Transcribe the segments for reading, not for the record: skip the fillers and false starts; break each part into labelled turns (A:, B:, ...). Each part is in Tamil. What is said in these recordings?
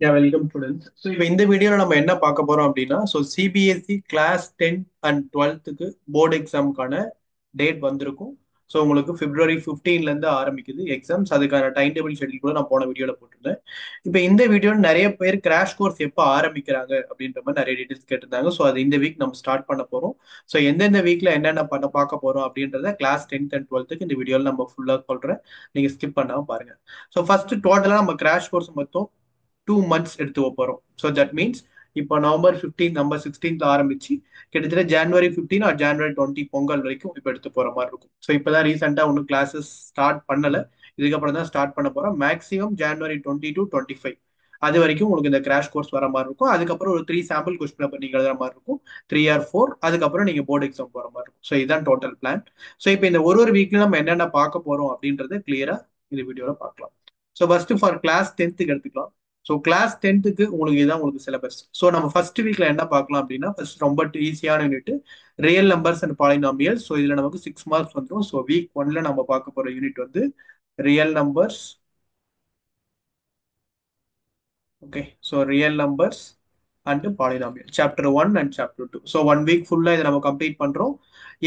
A: Welcome students. ஸோ இப்போ இந்த வீடியோவில் நம்ம என்ன பார்க்க போறோம் அப்படின்னா, சிபிஎஸ்இ கிளாஸ் 10 அண்ட் 12க்கு போர்டு எக்ஸாமுக்கான டேட் வந்திருக்கும். ஸோ உங்களுக்கு பிப்ரவரி 15ல இருந்து ஆரம்பிக்குது எக்ஸாம்ஸ். அதுக்கான டைம் டேபிள் ஷெட்யூல் கூட நான் போன வீடியோவில் போட்டிருந்தேன். இப்போ இந்த வீடியோவில் நிறைய பேர் கிராஷ் கோர்ஸ் எப்போ ஆரம்பிக்கிறாங்க அப்படின்ற மாதிரி நிறைய டீட்டெயில்ஸ் கேட்டிருந்தாங்க. ஸோ அது இந்த வீக் நம்ம ஸ்டார்ட் பண்ண போறோம். ஸோ எந்தெந்த வீக்ல என்னென்ன பார்க்க போறோம் அப்படின்றத கிளாஸ் 10th அண்ட் 12க்கு இந்த வீடியோவில் நம்ம ஃபுல்லாக சொல்றேன். நீங்க ஸ்கிப் பண்ணாம பாருங்க. ஸோ ஃபர்ஸ்ட் டோட்டலா நம்ம கிராஷ் கோர்ஸ் மொத்தம் 2 months எடுத்துக்க போறோம். ஸோ தட் மீன்ஸ் இப்போ நவம்பர் 15 நவம்பர் 16th ஆரம்பிச்சு கிட்டத்தட்ட ஜனவரி 15 ஆர் ஜனவரி 20 பொங்கல் வரைக்கும் இப்போ எடுத்து போற மாதிரி இருக்கும். ஸோ இப்போதான் ரீசெண்டா ஒன்றும் கிளாஸஸ் ஸ்டார்ட் பண்ணல. இதுக்கப்புறம் தான் ஸ்டார்ட் பண்ண போறோம். மேக்ஸிமம் ஜனவரி 20 to 25 அது வரைக்கும் உங்களுக்கு இந்த கிராஷ் கோர்ஸ் வர மாதிரி இருக்கும். அதுக்கப்புறம் ஒரு 3 சாம்பிள் கொஸ்டின் பேப்பர் நீங்க எழுதுற மாதிரி இருக்கும். 3 or 4 அதுக்கப்புறம் நீங்க போர்டு எக்ஸாம் போற மாதிரி இருக்கும். ஸோ இதுதான் டோட்டல் பிளான். ஸோ இப்போ இந்த ஒரு வீக்ல நம்ம என்னென்ன பார்க்க போறோம் அப்படின்றத கிளியரா இந்த வீடியோல பார்க்கலாம். So first for class 10th எடுத்துக்கலாம். ஸோ கிளாஸ் 10th உங்களுக்கு இதான் உங்களுக்கு சிலபஸ். ஸோ நம்ம ஃபர்ஸ்ட் வீக்ல என்ன பார்க்கலாம் அப்படின்னா, ஃபர்ஸ்ட் ரொம்ப ஈஸியான unit real numbers and polynomial. So இதுல நமக்கு 6 மார்க்ஸ் வந்துடும். ஸோ வீக் 1ல நம்ம பார்க்க போற யூனிட் வந்து real numbers. Okay, so real numbers and polynomial chapter 1 and chapter 2. So 1 week ஃபுல்லா இதை நம்ம கம்ப்ளீட் பண்றோம்.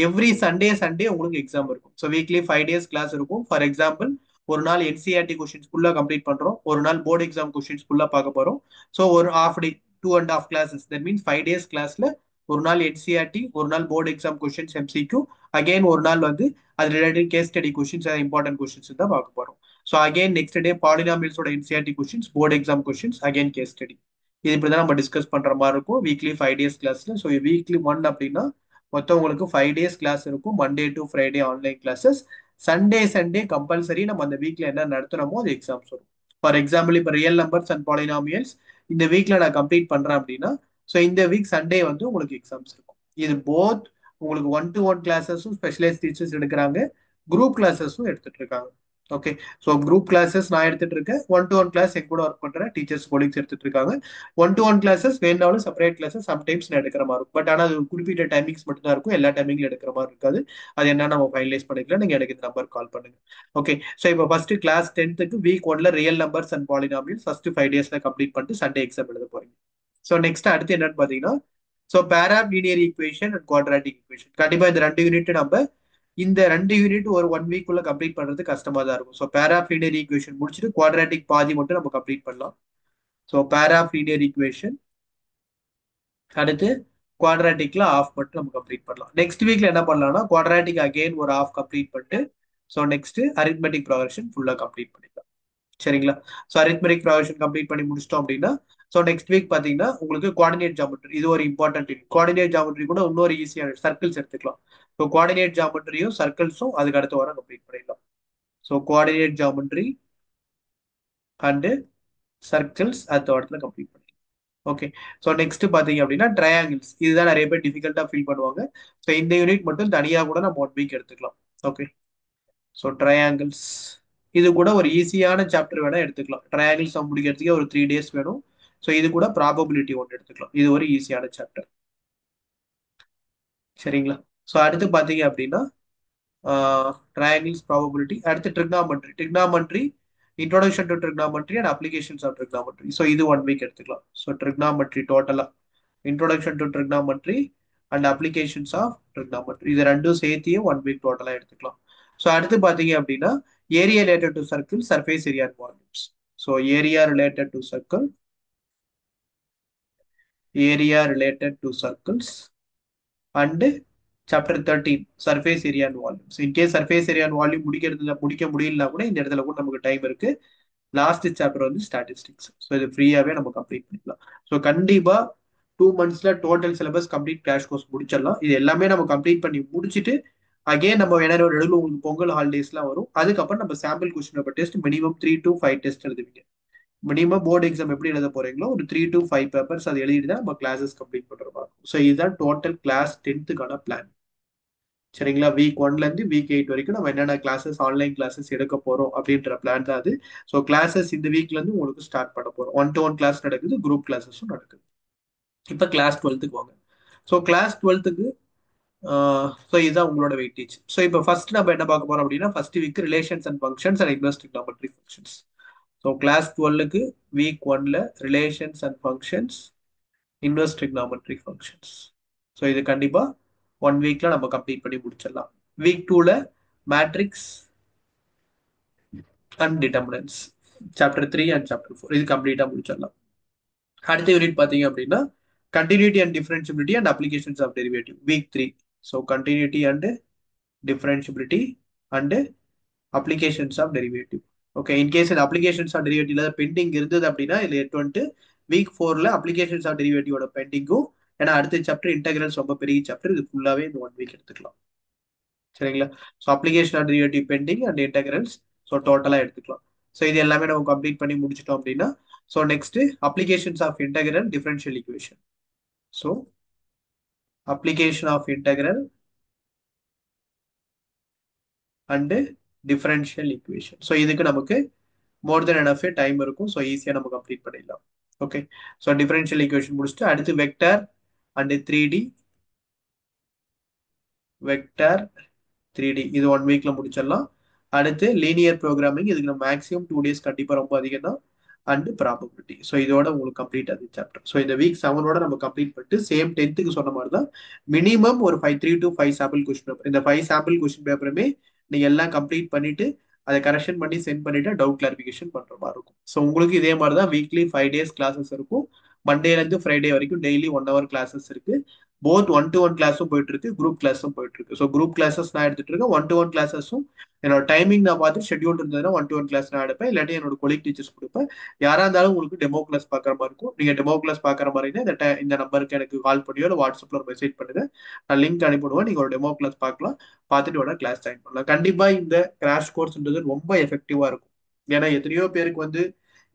A: எவ்ரி சண்டே உங்களுக்கு எக்ஸாம் இருக்கும். ஸோ வீக்லி 5 days கிளாஸ் இருக்கும். ஃபார் எக்ஸாம்பிள், ஒரு நாள் என்சிஆர்டி கொஸ்டின்ஸ் ஃபுல்லா கம்ப்ளீட் பண்றோம், ஒரு நாள் போர்டு எக்ஸாம் கொஸ்டின்ஸ் ஃபுல்லா பார்க்க போறோம். ஸோ ஒரு half day, 2.5 classes, that means 5 days கிளாஸ்ல ஒரு நாள் என்சிஆர்டி, ஒரு நாள் board exam questions MCQ, again ஒரு நாள் வந்து அது related case study questions, important questions தான் பார்க்க போறோம். ஸோ அகைன் நெக்ஸ்ட் டே பாலினாமியல்ஸோட NCERT questions, board exam questions, again case study. இது இப்படிதான் நம்ம டிஸ்கஸ் பண்ற மாதிரி இருக்கும் வீக்லி 5 days கிளாஸ்ல. ஸோ வீக்லி 1 அப்படின்னா மொத்தம் உங்களுக்கு 5 days கிளாஸ் இருக்கும். Monday to Friday online classes. Sunday compulsory நம்ம அந்த வீக்ல என்ன நடத்துறோமோ அது எக்ஸாம்ஸ் வரும். ஃபார் எக்ஸாம்பிள், இப்போ ரியல் நம்பர்ஸ் அண்ட் பாலினாமியல்ஸ் இந்த வீக்ல நான் கம்ப்ளீட் பண்றேன் அப்படின்னா, ஸோ இந்த வீக் சண்டே வந்து உங்களுக்கு எக்ஸாம்ஸ் இருக்கும். இது போத் உங்களுக்கு 1-to-1 கிளாஸஸும் ஸ்பெஷலைஸ் டீச்சர்ஸ் எடுக்கிறாங்க, குரூப் கிளாஸஸும் எடுத்துட்டு இருக்காங்க. ஓகே, ஸோ குரூப் கிளாஸஸ் நான் எடுத்துட்டு இருக்கேன். 1-to-1 கிளாஸ் என் கூட ஒர்க் பண்ற டீச்சர்ஸ் கொலீக்ஸ் எடுத்துட்டு இருக்காங்க. 1-to-1 கிளாஸஸ் வேணாலும் செப்பரேட் கிளாஸஸ் சம்டைம்ஸ் நான் எடுக்கிற மாதிரி இருக்கும். பட் ஆனால் அது குறிப்பிட்ட டைமிங்ஸ் மட்டும் தான் இருக்கும். எல்லா டைமிங்ல எடுக்கிற மாதிரி இருக்காது. அது என்ன நம்ம ஃபைனலைஸ் பண்ணிக்கலாம். நீங்க எனக்கு இந்த நம்பர் கால் பண்ணுங்க. ஓகே, ஸோ இப்போ ஃபர்ஸ்ட் கிளாஸ் 10th வீக் 1ல real numbers and polynomial first 5 daysல கம்ப்ளீட் பண்ணிட்டு சண்டே எக்ஸாம் எழுத போறீங்க. ஸோ நெக்ஸ்ட் அடுத்து என்னன்னு பாத்தீங்கன்னா, so pair of linear equation and quadratic equation. கண்டிப்பா இந்த 2 யூனிட் நம்ம இந்த 2 யூனிட் ஒரு 1 வீக் குள்ள கம்ப்ளீட் பண்றது கஷ்டமா தான் இருக்கும். ஸோ பேராலீனியர் ஈக்குவேஷன் முடிச்சுட்டு குவாட்ராட்டிக் பாதி மட்டும் நம்ம கம்ப்ளீட் பண்ணலாம். ஸோ பேராலீனியர் ஈக்குவேஷன் அடுத்து குவாட்ராட்டிக்ல ஆஃப் மட்டும் நம்ம கம்ப்ளீட் பண்ணலாம். நெக்ஸ்ட் வீக்ல என்ன பண்ணலாம்னா குவாட்ராட்டிக் அகைன் ஒரு ஆஃப் கம்ப்ளீட் பண்ணிட்டு, ஸோ நெக்ஸ்ட் அரித்மெட்டிக் ப்ராக்ரஷன் ஃபுல்லா கம்ப்ளீட் பண்ணிடலாம். சரிங்களா? ஸோ அரித்மெட்டிக் ப்ராக்ரஷன் கம்ப்ளீட் பண்ணி முடிச்சிட்டோம் அப்படின்னா, ஸோ நெக்ஸ்ட் வீக் பாத்தீங்கன்னா உங்களுக்கு கோஆர்டினேட் ஜாமெட்ரி. இது ஒரு இம்பார்ட்டன்ட். கோஆர்டினேட் ஜாமெட்ரி கூட இன்னொரு ஈஸியான சர்க்கிள்ஸ் எடுத்துக்கலாம். ஸோ கோஆர்டினேட் ஜாமெட்ரியும் சர்க்கிள்ஸும் அதுக்கு அடுத்த வாரம் கம்ப்ளீட் பண்ணிடலாம். So coordinate geometry and circles அடுத்த வாரத்துல கம்ப்ளீட் பண்ணிடலாம். ஓகே, ஸோ நெக்ஸ்ட் பாத்தீங்க அப்படின்னா ட்ரையாங்கிள்ஸ். இதுதான் நிறைய பேர் டிஃபிகல்ட்டா ஃபீல் பண்ணுவாங்க. ஸோ இந்த யூனிட் மட்டும் தனியா கூட நம்ம 1 வீக் எடுத்துக்கலாம். ஓகே, ஸோ ட்ரையாங்கிள்ஸ் இது கூட ஒரு ஈஸியான சாப்டர் வேணா எடுத்துக்கலாம். ட்ரையாங்கிள்ஸ் முடிக்கிறதுக்கே ஒரு 3 days வேணும். ஸோ இது கூட ப்ராபபிலிட்டி ஒன்று எடுத்துக்கலாம். இது ஒரு ஈஸியான சாப்டர். சரிங்களா? ஸோ அடுத்து பாத்தீங்க அப்படின்னா ட்ரையாங்கிள்ஸ் ப்ராபபிலிட்டி, அடுத்து trigonometry introduction to trigonometry and applications of trigonometry. So இது 1 வீக் எடுத்துக்கலாம். ஸோ ட்ரிக்னாமெட்ரி டோட்டலா introduction to trigonometry and applications of trigonometry இது ரெண்டும் சேர்த்தியே 1 வீக் டோட்டலா எடுத்துக்கலாம். ஸோ அடுத்து பாத்தீங்க அப்படின்னா area related to circle, surface area and volumes. So area related to circle, area related to circles and chapter 13 surface area and volumes. In case surface area and volume முடிக்க முடியலனா கூட இந்த இடத்துல கூட நமக்கு டைம் இருக்கு. லாஸ்ட் சாப்டர் வந்து ஸ்டாட்டிஸ்டிக்ஸ். ஸோ இது ஃப்ரீயாவே நம்ம கம்ப்ளீட் பண்ணிக்கலாம். ஸோ கண்டிப்பா 2 monthsல total syllabus complete crash course முடிச்சிடலாம். இது எல்லாமே நம்ம கம்ப்ளீட் பண்ணி முடிச்சுட்டு அகைன் நம்ம நடுவில் உங்களுக்கு பொங்கல் ஹாலிடேஸ்லாம் வரும். அதுக்கப்புறம் நம்ம sample question paper test minimum 3 to 5 test எழுதுவீங்க. மினிமம் போர்டு எக்ஸாம் எப்படி எழுத போறீங்களோ ஒரு 3 to 5 பேப்பர்ஸ் அது எழுதிட்டு தான் நம்ம கிளாஸஸ் கம்ப்ளீட் பண்ற மாதிரி இருக்கும். ஸோ இதுதான் டோட்டல் கிளாஸ் 10th பிளான். சரிங்களா? வீக் 1ல இருந்து வீக் 8 வரைக்கும் நம்ம என்னென்ன கிளாஸஸ் ஆன்லைன் கிளாஸஸ் எடுக்க போறோம் அப்படின்ற பிளான் தான் அது. ஸோ கிளாஸஸ் இந்த வீக்ல இருந்து உங்களுக்கு ஸ்டார்ட் பண்ண போறோம். 1-to-1 கிளாஸ் நடக்குது, குரூப் கிளாஸஸும் நடக்குது. இப்போ கிளாஸ் 12க்கு வாங்க. ஸோ கிளாஸ் 12க்கு ஸோ இதுதான் உங்களோட வெயிட்டேஜ். ஸோ இப்போ ஃபர்ஸ்ட் நம்ம என்ன பார்க்க போறோம் அப்படின்னா, first week relations and functions and இன்வெஸ்ட் ட்ரிக்னாமெட்ரி ஃபங்க்ஷன்ஸ். ஸோ கிளாஸ் 12க்கு வீக் ஒன்ல relations and functions, inverse trigonometry functions. So இது கண்டிப்பா 1 வீக்ல நம்ம கம்ப்ளீட் பண்ணி முடிச்சிடலாம். வீக் டூல matrix and determinants chapter 3 and chapter 4 இது கம்ப்ளீட்டா முடிச்சிடலாம். அடுத்த யூனிட் பாத்தீங்க அப்படின்னா continuity and differentiability and applications of derivative week 3. So continuity and differentiability and applications of derivative. Okay, in case இந்த அப்ளிகேஷன்ஸ் ஆஃப் டெரிவேட்டிவ்ல பெண்டிங் இருந்தது அப்படின்னா இதுல எட்டு வந்துட்டு வீக் 4ல அப்ளிகேஷன்ஸ் ஆஃப் டெரிவேட்டிவோட பெண்டிங்கும், ஏன்னா அடுத்த சாப்டர் இன்டெகிரல்ஸ் ரொம்ப பெரிய சாப்டர், இது ஃபுல்லாவே இந்த 1 வீக் எடுத்துக்கலாம். சரிங்களா? So application of derivative pending and integrals so டோட்டலா எடுத்துக்கலாம். ஸோ இது எல்லாமே நம்ம கம்ப்ளீட் பண்ணி முடிச்சிட்டோம் அப்படின்னா so next applications of integral differential equation. So application of integral and differential equation. So இதுக்கு நமக்கு மோர் தென் எனஃப் டைம் இருக்கும். ஸோ ஈஸியாக நம்ம கம்ப்ளீட் பண்ணிடலாம். ஓகே, ஸோ டிஃபரன்ஷியல் ஈக்குவேஷன் முடிச்சுட்டு அடுத்து vector and 3D, vector 3D இது 1 வீக்ல முடிச்சிடலாம். அடுத்து லீனியர் ப்ரோக்ராமிங், இதுக்கு நம்ம மேக்ஸிமம் 2 டேஸ் கண்டிப்பா ரொம்ப அதிகம் தான். And probability. ஸோ இதோட உங்களுக்கு கம்ப்ளீட் ஆகுது சாப்டர். ஸோ இந்த வீக் 7ஓட நம்ம கம்ப்ளீட் பண்ணிட்டு சேம் 10th சொன்ன மாதிரி தான் மினிமம் ஒரு 3 to 5 சாம்பிள் கொஸ்டின் பேப்பர், இந்த 5 சாம்பிள் கொஸ்டின் பேப்பருமே நீங்க எல்லாம் கம்ப்ளீட் பண்ணிட்டு அதை கரெக்ஷன் பண்ணி சென்ட் பண்ணிட்டு டவுட் கிளாரிபிகேஷன் பண்ற மாதிரி இருக்கும். ஸோ உங்களுக்கு இதே மாதிரி தான் வீக்லி 5 days கிளாஸஸ் இருக்கும். மண்டேல இருந்து ஃப்ரைடே வரைக்கும் டெய்லி 1 hour கிளாஸஸ் இருக்கு. போத் 1-to-1 கிளாஸும் போயிட்டு இருக்கு, குரூப் கிளாஸும் போயிட்டு இருக்கு. ஸோ குரூப் கிளாஸஸ் நான் எடுத்துட்டு இருக்கேன், 1-to-1 கிளாஸஸும் என்னோட டைமிங் நான் பார்த்து ஷெட்யூல் இருந்ததுன்னா 1-to-1 கிளாஸ் நான் எடுப்பேன், இல்லாட்டி என்னோட கொலிக் டீச்சர்ஸ் கொடுப்பேன். யாரா இருந்தாலும் உங்களுக்கு டெமோ கிளாஸ் பாக்குற மாதிரி இருக்கும். நீங்க டெமோ கிளாஸ் பாக்குற மாதிரி இந்த நம்பருக்கு எனக்கு கால் பண்ணியோ இல்லை வாட்ஸ்அப்ல ஒரு மெசேஜ் பண்ணுங்க, நான் லிங்க் அனுப்பிடுவேன். நீங்க ஒரு டெமோ கிளாஸ் பார்க்கலாம், பார்த்துட்டு வேணா கிளாஸ் ஜாயின் பண்ணலாம். கண்டிப்பா இந்த கிராஷ் கோர்ஸ்ன்றது ரொம்ப எஃபெக்டிவா இருக்கும். ஏன்னா எத்தனையோ பேருக்கு வந்து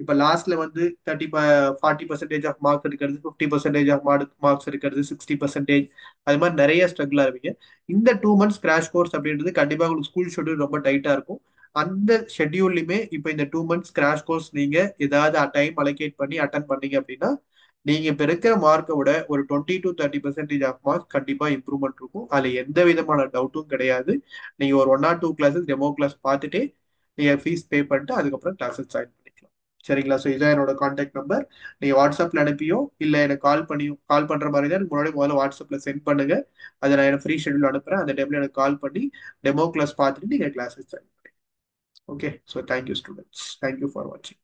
A: இப்ப லாஸ்ட்ல வந்து 40% ஆஃப் மார்க்ஸ் எடுக்கிறது, 50% ஆஃப் மார்க்ஸ் எடுக்கிறது, 60%, அது மாதிரி நிறைய ஸ்ட்ரகிள் ஆவீங்க. இந்த 2 months கிராஷ் கோர்ஸ் அப்படின்றது கண்டிப்பா உங்களுக்கு ஸ்கூல் ஷெட்யூல் ரொம்ப டைட்டா இருக்கும். அந்த ஷெட்யூல்லையுமே இப்போ இந்த 2 months கிராஷ் கோர்ஸ் நீங்க ஏதாவது டைம் அலோகேட் பண்ணி அட்டன் பண்ணீங்க அப்படின்னா நீங்க இப்ப இருக்கிற மார்க்கை விட ஒரு 20 to 30% ஆஃப் மார்க் கண்டிப்பா இம்ப்ரூவ்மெண்ட் இருக்கும். அதுல எந்த விதமான டவுட்டும் கிடையாது. நீங்க ஒரு 1 or 2 கிளாஸஸ் டெமோ கிளாஸ் பார்த்துட்டே நீங்க ஃபீஸ் பே பண்ணிட்டு அதுக்கப்புறம் கிளாஸஸ் ஜாயின் பண்ணிக்கலாம். சரிங்களா? ஸோ இதான் என்னோட கான்டாக்ட் நம்பர். நீங்க வாட்ஸ்அப்ல அனுப்பியோ இல்ல எனக்கு கால் பண்ற மாதிரி தான் முன்னாடி முதல்ல வாட்ஸ்அப்ல சென்ட் பண்ணுங்க. அதை நான் எனக்கு ஃப்ரீ ஷெட்யூல் அனுப்புறேன். அந்த டைம்ல எனக்கு கால் பண்ணி டெமோ கிளாஸ் பார்த்துட்டு நீங்க கிளாஸஸ் ஜாயின் பண்ணுங்க. Okay, so thank you students, thank you for வாட்சிங்.